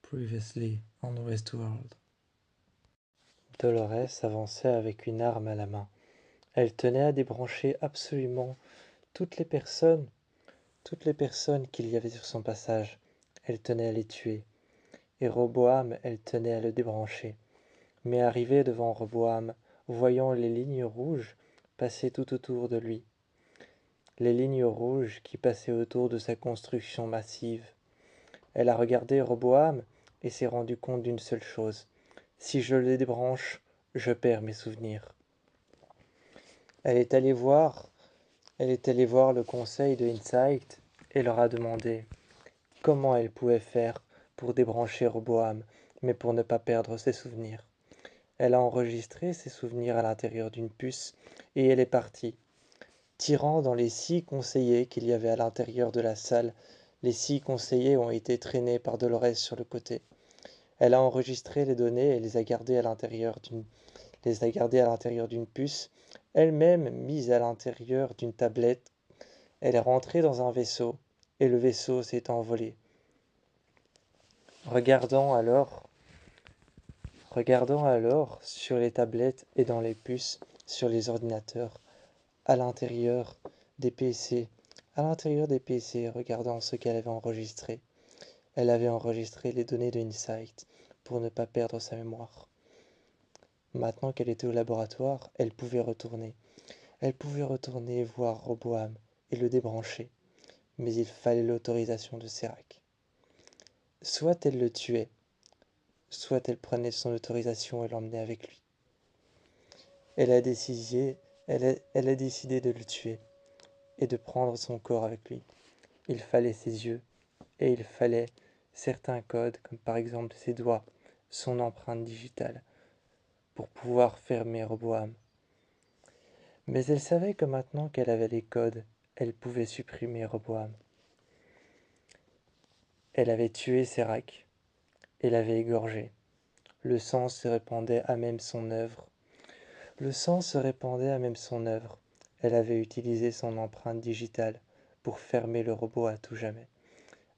Previously on Westworld. Dolores avançait avec une arme à la main. Elle tenait à débrancher absolument toutes les personnes qu'il y avait sur son passage. Elle tenait à les tuer. Et Roboam, elle tenait à le débrancher. Mais arrivée devant Roboam, voyant les lignes rouges passer tout autour de lui, les lignes rouges qui passaient autour de sa construction massive, elle a regardé Roboam et s'est rendue compte d'une seule chose. Si je le débranche, je perds mes souvenirs. Elle est allée voir le conseil de Insight et leur a demandé comment elle pouvait faire pour débrancher Roboam, mais pour ne pas perdre ses souvenirs. Elle a enregistré ses souvenirs à l'intérieur d'une puce et elle est partie, tirant dans les 6 conseillers qu'il y avait à l'intérieur de la salle. Les 6 conseillers ont été traînés par Dolores sur le côté. Elle a enregistré les données et les a gardées à l'intérieur d'une puce, elle-même mise à l'intérieur d'une tablette. Elle est rentrée dans un vaisseau et le vaisseau s'est envolé. Regardant alors sur les tablettes et dans les puces, sur les ordinateurs, à l'intérieur des PC, regardant ce qu'elle avait enregistré. Elle avait enregistré les données de Insight pour ne pas perdre sa mémoire. Maintenant qu'elle était au laboratoire, elle pouvait retourner. Elle pouvait retourner voir Roboam et le débrancher. Mais il fallait l'autorisation de Serac. Soit elle le tuait, soit elle prenait son autorisation et l'emmenait avec lui. Elle a décidé de le tuer et de prendre son corps avec lui. Il fallait ses yeux et il fallait certains codes, comme par exemple ses doigts, son empreinte digitale, pour pouvoir fermer Roboam. Mais elle savait que maintenant qu'elle avait les codes, elle pouvait supprimer Roboam. Elle avait tué Serac et l'avait égorgé. Le sang se répandait à même son œuvre. Elle avait utilisé son empreinte digitale pour fermer le robot à tout jamais.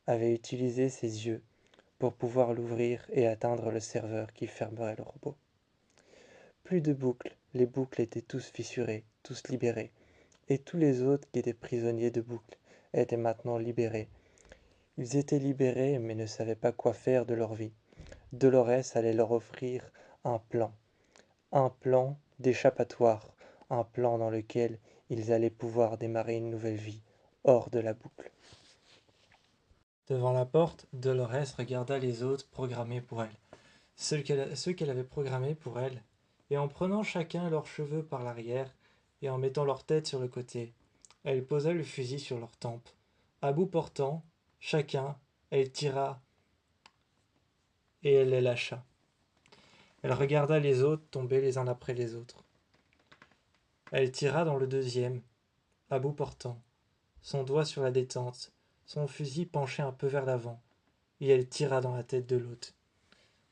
Avait utilisé ses yeux pour pouvoir l'ouvrir et atteindre le serveur qui fermerait le robot. Plus de boucles, les boucles étaient tous fissurées, tous libérés. Et tous les autres qui étaient prisonniers de boucles étaient maintenant libérés. Ils étaient libérés mais ne savaient pas quoi faire de leur vie. Dolores allait leur offrir un plan d'échappatoire, un plan dans lequel ils allaient pouvoir démarrer une nouvelle vie, hors de la boucle. Devant la porte, Dolores regarda les autres programmés pour elle, ceux qu'elle avait programmés pour elle, et en prenant chacun leurs cheveux par l'arrière et en mettant leur tête sur le côté, elle posa le fusil sur leurs tempes. À bout portant, chacun, elle tira et elle les lâcha. Elle regarda les autres tomber les uns après les autres. Elle tira dans le deuxième, à bout portant, son doigt sur la détente, son fusil penché un peu vers l'avant, et elle tira dans la tête de l'autre.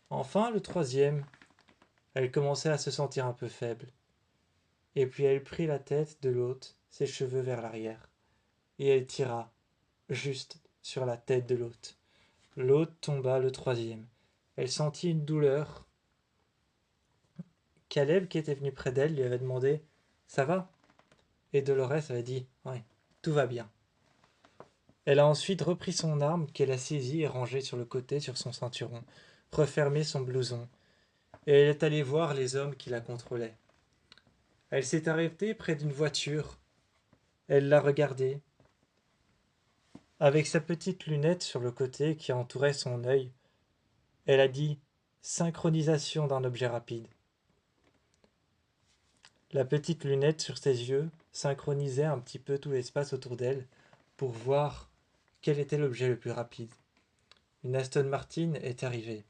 Enfin, le troisième, elle commençait à se sentir un peu faible. Et puis elle prit la tête de l'autre, ses cheveux vers l'arrière, et elle tira, juste sur la tête de l'autre. L'autre tomba, le troisième. Elle sentit une douleur. Caleb, qui était venu près d'elle, lui avait demandé « Ça va ?» Et Dolores avait dit « Oui, tout va bien. » Elle a ensuite repris son arme qu'elle a saisie et rangée sur le côté sur son ceinturon, refermé son blouson, et elle est allée voir les hommes qui la contrôlaient. Elle s'est arrêtée près d'une voiture. Elle l'a regardée. Avec sa petite lunette sur le côté qui entourait son œil, elle a dit « Synchronisation d'un objet rapide ». La petite lunette sur ses yeux synchronisait un petit peu tout l'espace autour d'elle pour voir quel était l'objet le plus rapide. Une Aston Martin est arrivée.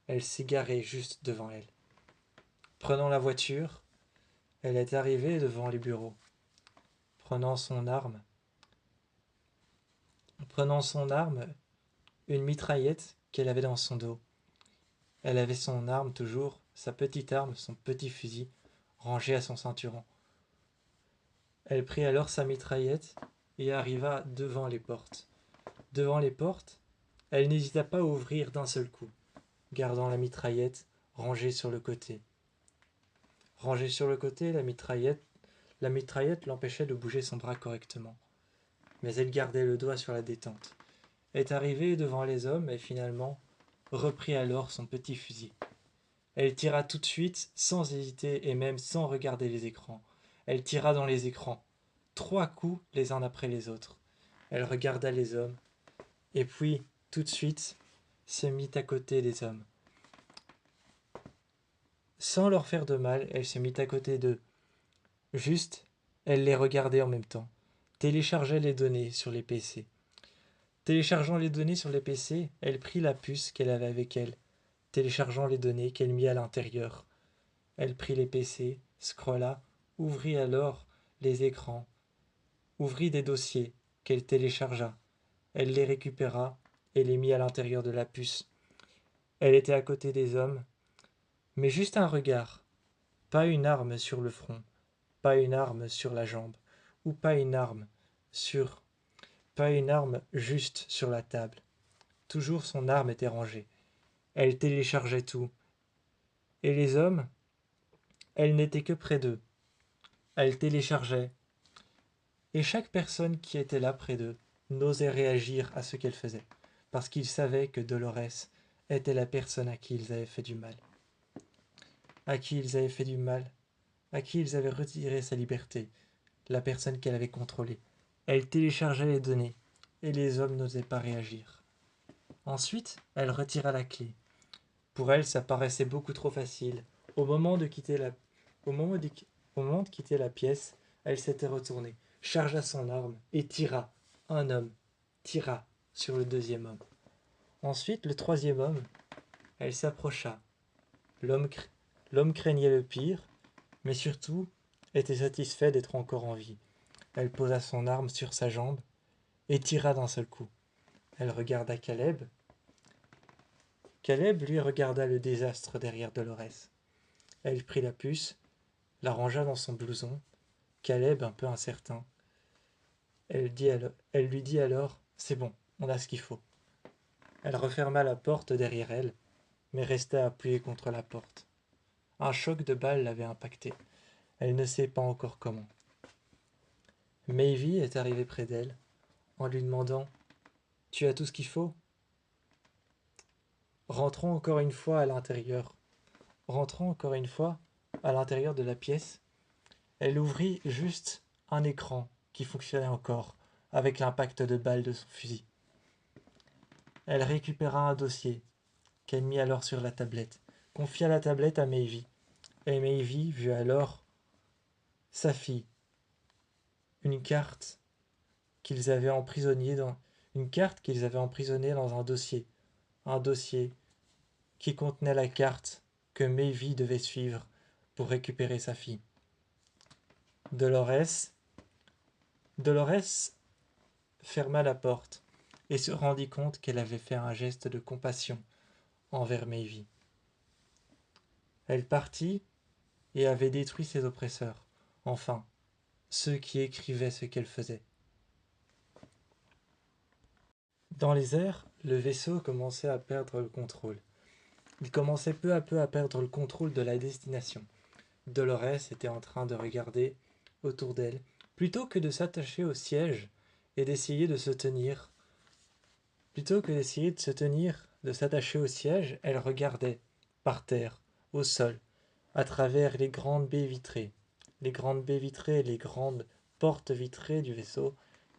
Elle s'est garée juste devant elle. Prenant la voiture, elle est arrivée devant les bureaux. Prenant son arme, une mitraillette qu'elle avait dans son dos. Elle avait son arme toujours, sa petite arme, son petit fusil, rangé à son ceinturon. Elle prit alors sa mitraillette et arriva devant les portes. Devant les portes, Elle n'hésita pas à ouvrir d'un seul coup, gardant la mitraillette rangée sur le côté. Rangée sur le côté, la mitraillette l'empêchait de bouger son bras correctement. Mais elle gardait le doigt sur la détente. Est arrivée devant les hommes et finalement reprit alors son petit fusil. Elle tira tout de suite, sans hésiter et même sans regarder les écrans. Elle tira dans les écrans. 3 coups les uns après les autres. Elle regarda les hommes et puis, tout de suite, se mit à côté des hommes. Sans leur faire de mal, elle se mit à côté d'eux. Juste, elle les regardait en même temps. Téléchargeait les données sur les PC. Téléchargeant les données sur les PC, elle prit la puce qu'elle avait avec elle. Téléchargeant les données qu'elle mit à l'intérieur. Elle prit les PC, scrolla, ouvrit alors les écrans, ouvrit des dossiers qu'elle téléchargea. Elle les récupéra et les mit à l'intérieur de la puce. Elle était à côté des hommes, mais juste un regard, pas une arme sur le front, pas une arme sur la jambe, ou pas une arme juste sur la table. Toujours son arme était rangée. Elle téléchargeait tout. Et les hommes, elle n'était que près d'eux. Elle téléchargeait. Et chaque personne qui était là près d'eux n'osait réagir à ce qu'elle faisait, parce qu'ils savaient que Dolores était la personne à qui ils avaient fait du mal. À qui ils avaient fait du mal, à qui ils avaient retiré sa liberté, la personne qu'elle avait contrôlée. Elle téléchargeait les données, et les hommes n'osaient pas réagir. Ensuite, elle retira la clé. Pour elle, ça paraissait beaucoup trop facile. Au moment de quitter la pièce, elle s'était retournée, chargea son arme et tira. Un homme tira sur le deuxième homme. Ensuite, le troisième homme, elle s'approcha. L'homme craignait le pire, mais surtout était satisfait d'être encore en vie. Elle posa son arme sur sa jambe et tira d'un seul coup. Elle regarda Caleb. Caleb lui regarda le désastre derrière Dolores. Elle prit la puce, la rangea dans son blouson. Caleb, un peu incertain, elle lui dit alors « C'est bon, on a ce qu'il faut ». Elle referma la porte derrière elle, mais resta appuyée contre la porte. Un choc de balle l'avait impactée. Elle ne sait pas encore comment. Maevie est arrivée près d'elle, en lui demandant « Tu as tout ce qu'il faut ?» Rentrons encore une fois à l'intérieur. Rentrant encore une fois à l'intérieur de la pièce, elle ouvrit juste un écran qui fonctionnait encore avec l'impact de balle de son fusil. Elle récupéra un dossier qu'elle mit alors sur la tablette, confia la tablette à Maevie, et Maevie vit alors sa fille, une carte qu'ils avaient emprisonnée dans un dossier qui contenait la carte que Maevie devait suivre pour récupérer sa fille. Dolores ferma la porte et se rendit compte qu'elle avait fait un geste de compassion envers Maevie. Elle partit et avait détruit ses oppresseurs, enfin, ceux qui écrivaient ce qu'elle faisait. Dans les airs, le vaisseau commençait à perdre le contrôle. Il commençait peu à peu à perdre le contrôle de la destination. Dolores était en train de regarder autour d'elle, plutôt que de s'attacher au siège et d'essayer de se tenir. De s'attacher au siège, elle regardait, par terre, au sol, à travers les grandes baies vitrées. Les grandes baies vitrées et les grandes portes vitrées du vaisseau.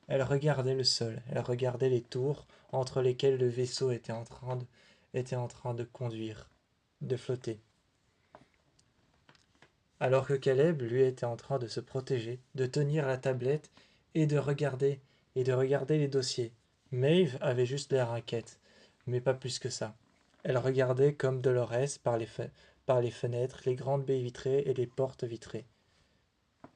Elle regardait le sol, elle regardait les tours entre lesquelles le vaisseau était en train de conduire, de flotter. Alors que Caleb, lui, était en train de se protéger, de tenir la tablette et de regarder les dossiers. Maeve avait juste l'air inquiète, mais pas plus que ça. Elle regardait comme Dolores par les fenêtres, les grandes baies vitrées et les portes vitrées.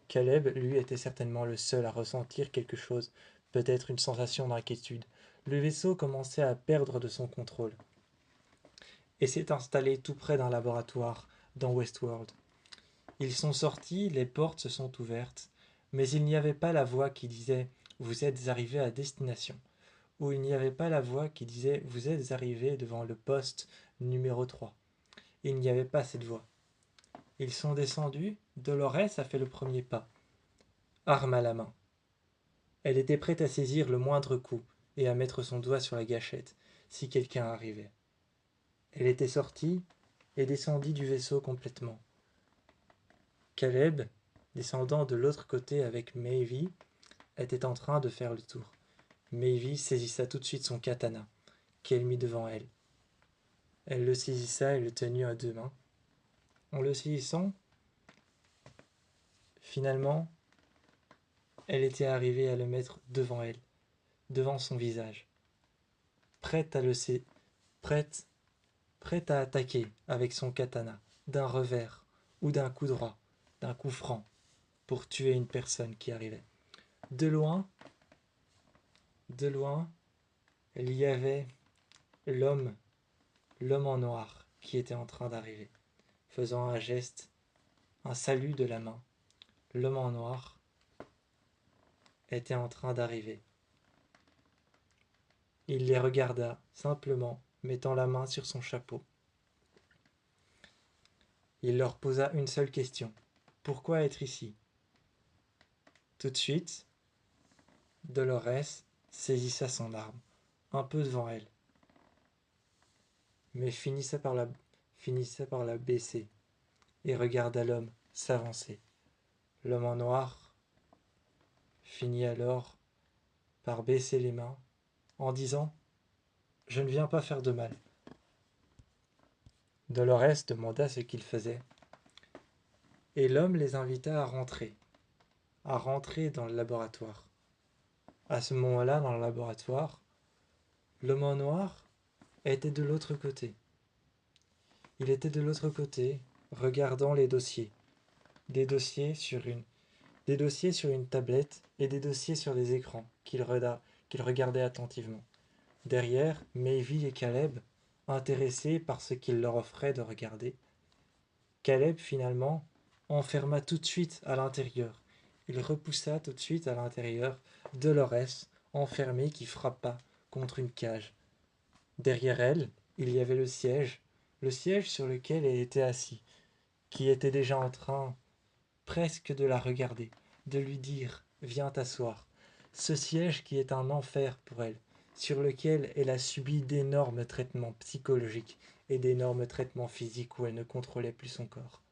Caleb, lui, était certainement le seul à ressentir quelque chose, peut-être une sensation d'inquiétude. Le vaisseau commençait à perdre de son contrôle et s'est installé tout près d'un laboratoire dans Westworld. Ils sont sortis, les portes se sont ouvertes, mais il n'y avait pas la voix qui disait « Vous êtes arrivés à destination » où il n'y avait pas la voix qui disait « Vous êtes arrivé devant le poste numéro 3 ». Il n'y avait pas cette voix. Ils sont descendus, Dolores a fait le premier pas, arme à la main. Elle était prête à saisir le moindre coup et à mettre son doigt sur la gâchette si quelqu'un arrivait. Elle était sortie et descendit du vaisseau complètement. Caleb, descendant de l'autre côté avec Maevy, était en train de faire le tour. Maevy saisissa tout de suite son katana, qu'elle mit devant elle. Elle le saisissa et le tenait à deux mains. En le saisissant, finalement, elle était arrivée à le mettre devant elle, devant son visage, prête à le prête, prête à attaquer avec son katana, d'un revers ou d'un coup droit, d'un coup franc, pour tuer une personne qui arrivait. De loin, il y avait l'homme, l'homme en noir, qui était en train d'arriver, faisant un geste, un salut de la main. L'homme en noir était en train d'arriver. Il les regarda, simplement, mettant la main sur son chapeau. Il leur posa une seule question. Pourquoi être ici? Tout de suite, Dolores saisissa son arme, un peu devant elle, mais finissait par la baisser et regarda l'homme s'avancer. L'homme en noir finit alors par baisser les mains en disant « Je ne viens pas faire de mal ». Dolores demanda ce qu'il faisait, et l'homme les invita à rentrer dans le laboratoire. À ce moment-là, dans le laboratoire, l'homme en noir était de l'autre côté. Il était de l'autre côté, regardant les dossiers. Des dossiers sur une tablette et des dossiers sur des écrans qu'il regardait attentivement. Derrière, Maevy et Caleb, intéressés par ce qu'il leur offrait de regarder. Caleb, finalement, enferma tout de suite à l'intérieur. Il repoussa tout de suite à l'intérieur Dolores, enfermée, qui frappa contre une cage. Derrière elle, il y avait le siège sur lequel elle était assise, qui était déjà en train presque de la regarder, de lui dire « Viens t'asseoir ». Ce siège qui est un enfer pour elle, sur lequel elle a subi d'énormes traitements psychologiques et d'énormes traitements physiques où elle ne contrôlait plus son corps.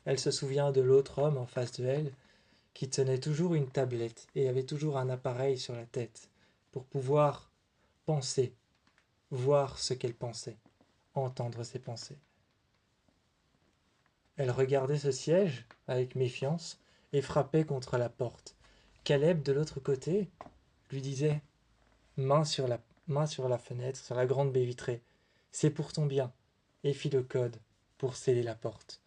Elle se souvient de l'autre homme en face de elle, qui tenait toujours une tablette et avait toujours un appareil sur la tête, pour pouvoir penser, voir ce qu'elle pensait, entendre ses pensées. Elle regardait ce siège avec méfiance et frappait contre la porte. Caleb, de l'autre côté, lui disait main sur la fenêtre, sur la grande baie vitrée. C'est pour ton bien. Et fit le code pour sceller la porte.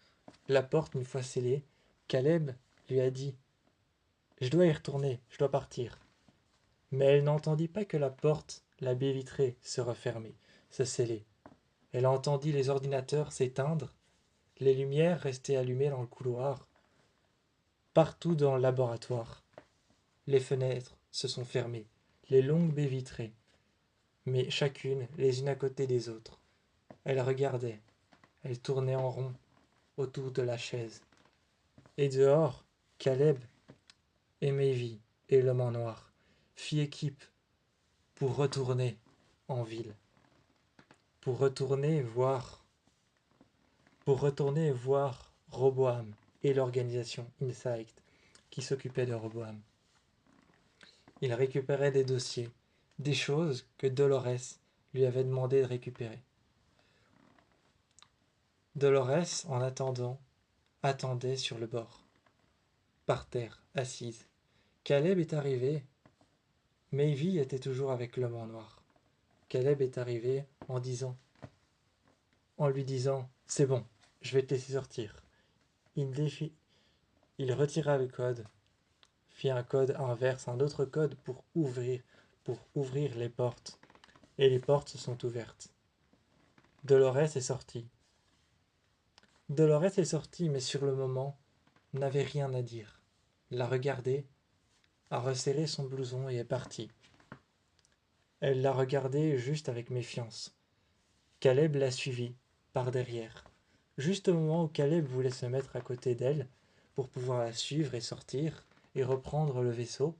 La porte, une fois scellée, Caleb lui a dit je dois y retourner, je dois partir. Mais elle n'entendit pas que la porte, la baie vitrée, se refermer, se sceller. Elle entendit les ordinateurs s'éteindre, les lumières rester allumées dans le couloir. Partout dans le laboratoire, les fenêtres se sont fermées, les longues baies vitrées, mais chacune les unes à côté des autres. Elle regardait, elle tournait en rond autour de la chaise. Et dehors, Caleb et Maevy et l'homme en noir fit équipe pour retourner en ville, pour retourner voir Roboam et l'organisation Insight qui s'occupait de Roboam. Il récupérait des dossiers, des choses que Dolores lui avait demandé de récupérer. Dolores, en attendant, attendait sur le bord, par terre, assise. Caleb est arrivé. Maevy était toujours avec l'homme en noir. Caleb est arrivé en lui disant « C'est bon, je vais te laisser sortir ». Il retira le code, fit un code inverse, un autre code pour ouvrir les portes. Et les portes se sont ouvertes. Dolores est sortie. Dolores est sortie, mais sur le moment, n'avait rien à dire. L'a regardé, a resserré son blouson et est partie. Elle la regardait juste avec méfiance. Caleb la suivit, par derrière. Juste au moment où Caleb voulait se mettre à côté d'elle pour pouvoir la suivre et sortir et reprendre le vaisseau,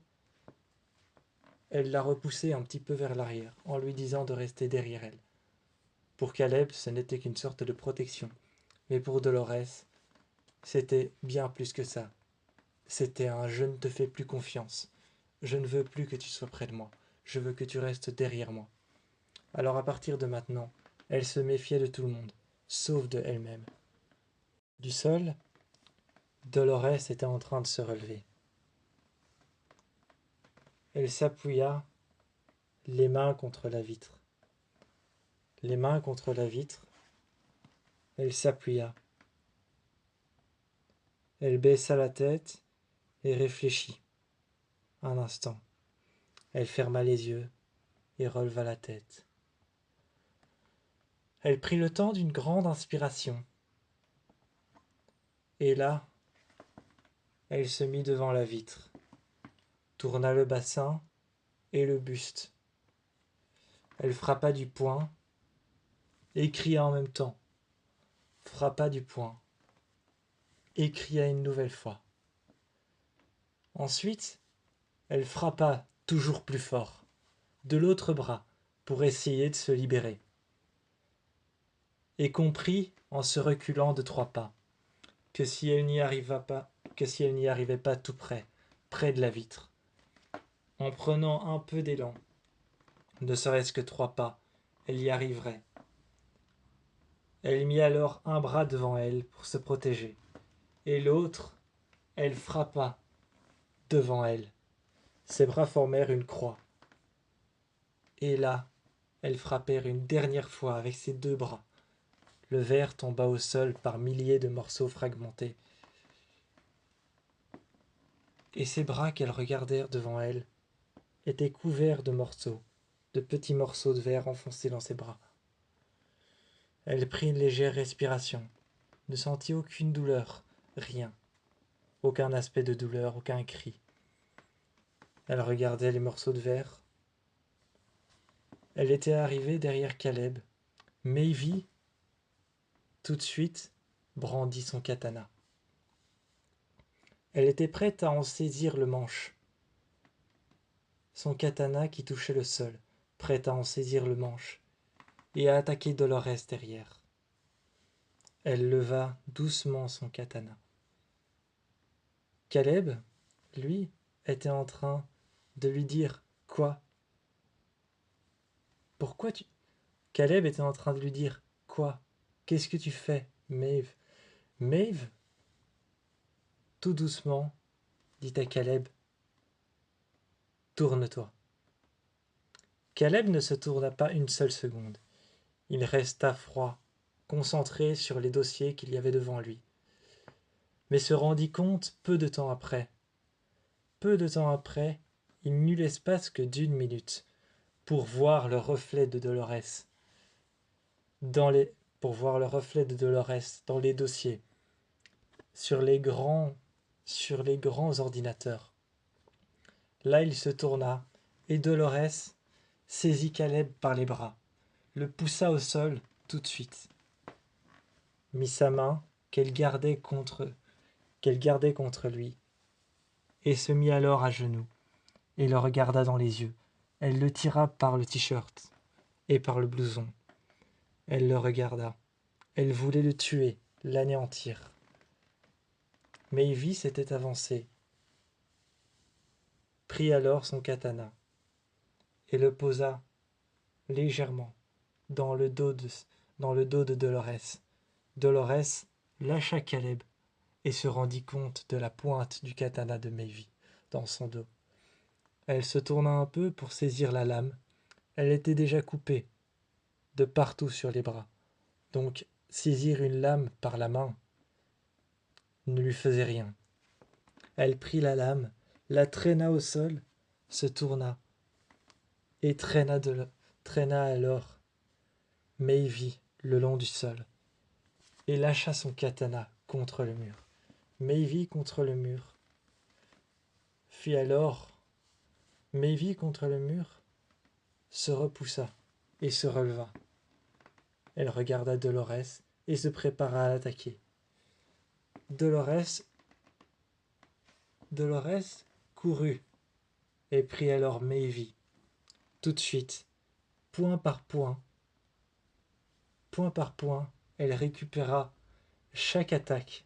elle l'a repoussé un petit peu vers l'arrière en lui disant de rester derrière elle. Pour Caleb, ce n'était qu'une sorte de protection, mais pour Dolores, c'était bien plus que ça. C'était un je ne te fais plus confiance. Je ne veux plus que tu sois près de moi. Je veux que tu restes derrière moi. Alors à partir de maintenant, elle se méfiait de tout le monde, sauf de elle-même. Du sol, Dolores était en train de se relever. Elle s'appuya les mains contre la vitre. Les mains contre la vitre, elle s'appuya. Elle baissa la tête et réfléchit un instant. Elle ferma les yeux et releva la tête. Elle prit le temps d'une grande inspiration. Et là, elle se mit devant la vitre, tourna le bassin et le buste. Elle frappa du poing et cria en même temps. Frappa du poing et cria une nouvelle fois. Ensuite, elle frappa toujours plus fort, de l'autre bras, pour essayer de se libérer. Et comprit, en se reculant de 3 pas, que si elle n'y arrivait pas tout près de la vitre, en prenant un peu d'élan, ne serait-ce que 3 pas, elle y arriverait. Elle mit alors un bras devant elle pour se protéger, et l'autre, elle frappa devant elle. Ses bras formèrent une croix. Et là, elle frappèrent une dernière fois avec ses 2 bras. Le verre tomba au sol par milliers de morceaux fragmentés. Et ses bras qu'elle regardèrent devant elle étaient couverts de morceaux, de petits morceaux de verre enfoncés dans ses bras. Elle prit une légère respiration, ne sentit aucune douleur, rien, aucun aspect de douleur, aucun cri. Elle regardait les morceaux de verre. Elle était arrivée derrière Caleb. Maevy, tout de suite, brandit son katana. Elle était prête à en saisir le manche. Son katana qui touchait le sol, prête à en saisir le manche, et à attaquer Dolores derrière. Elle leva doucement son katana. Caleb, lui, était en train de lui dire « Quoi ? Pourquoi tu... » Caleb était en train de lui dire « Quoi ? Qu'est-ce que tu fais, Maeve ?» Maeve, tout doucement, dit à Caleb « Tourne-toi. » Caleb ne se tourna pas une seule seconde. Il resta froid, concentré sur les dossiers qu'il y avait devant lui. Mais se rendit compte peu de temps après. Peu de temps après, il n'eut l'espace que d'1 minute pour voir le reflet de Dolores dans les dossiers, sur les grands ordinateurs. Là, il se tourna et Dolores saisit Caleb par les bras, le poussa au sol tout de suite, mit sa main qu'elle gardait contre lui et se mit alors à genoux et le regarda dans les yeux. Elle le tira par le t-shirt et par le blouson. Elle le regarda. Elle voulait le tuer, l'anéantir. Maevy s'était avancée, prit alors son katana et le posa légèrement dans le dos de Dolores. Dolores lâcha Caleb et se rendit compte de la pointe du katana de Maevy dans son dos. Elle se tourna un peu pour saisir la lame. Elle était déjà coupée de partout sur les bras. Donc saisir une lame par la main ne lui faisait rien. Elle prit la lame, la traîna au sol, se tourna et traîna alors Maevy le long du sol et lâcha son katana contre le mur. Maevy contre le mur. Puis alors, Maevy contre le mur, se repoussa et se releva. Elle regarda Dolorès et se prépara à l'attaquer. Dolorès courut et prit alors Maevy. Tout de suite, point par point, elle récupéra chaque attaque.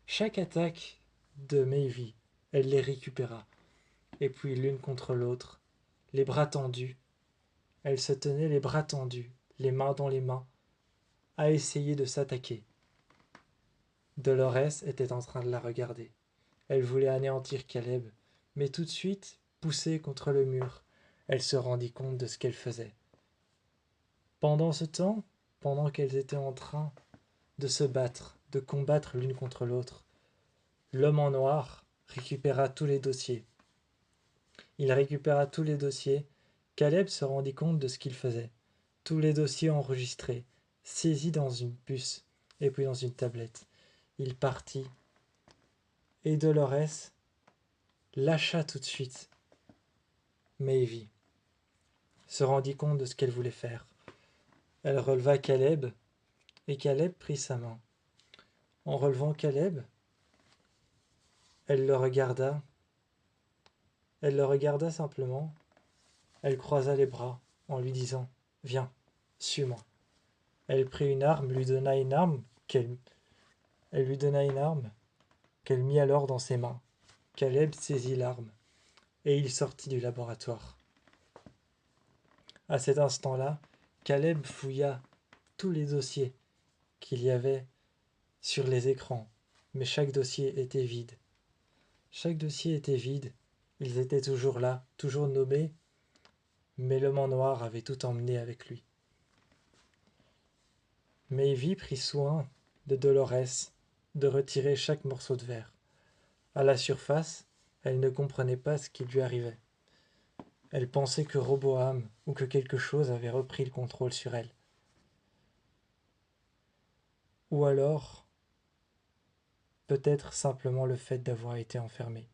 Chaque attaque de Maevy, elle les récupéra. Et puis l'une contre l'autre, les bras tendus, elle se tenait les bras tendus, les mains dans les mains, à essayer de s'attaquer. Dolorès était en train de la regarder. Elle voulait anéantir Caleb, mais tout de suite, poussée contre le mur, elle se rendit compte de ce qu'elle faisait. Pendant ce temps, pendant qu'elles étaient en train de se battre, de combattre l'une contre l'autre, l'homme en noir récupéra tous les dossiers. Il récupéra tous les dossiers. Caleb se rendit compte de ce qu'il faisait. Tous les dossiers enregistrés, saisis dans une puce et puis dans une tablette. Il partit et Dolorès lâcha tout de suite Maevy, se rendit compte de ce qu'elle voulait faire. Elle releva Caleb et Caleb prit sa main. En relevant Caleb, elle le regarda simplement. Elle croisa les bras en lui disant « Viens, suis-moi ». Elle prit une arme, elle lui donna une arme qu'elle mit alors dans ses mains. Caleb saisit l'arme et il sortit du laboratoire. À cet instant-là, Caleb fouilla tous les dossiers qu'il y avait sur les écrans, mais chaque dossier était vide. Chaque dossier était vide, ils étaient toujours là, toujours nommés, mais l'homme en noir avait tout emmené avec lui. Maevy prit soin de Dolorès de retirer chaque morceau de verre. À la surface, elle ne comprenait pas ce qui lui arrivait. Elle pensait que Roboam ou que quelque chose avait repris le contrôle sur elle. Ou alors, peut-être simplement le fait d'avoir été enfermée.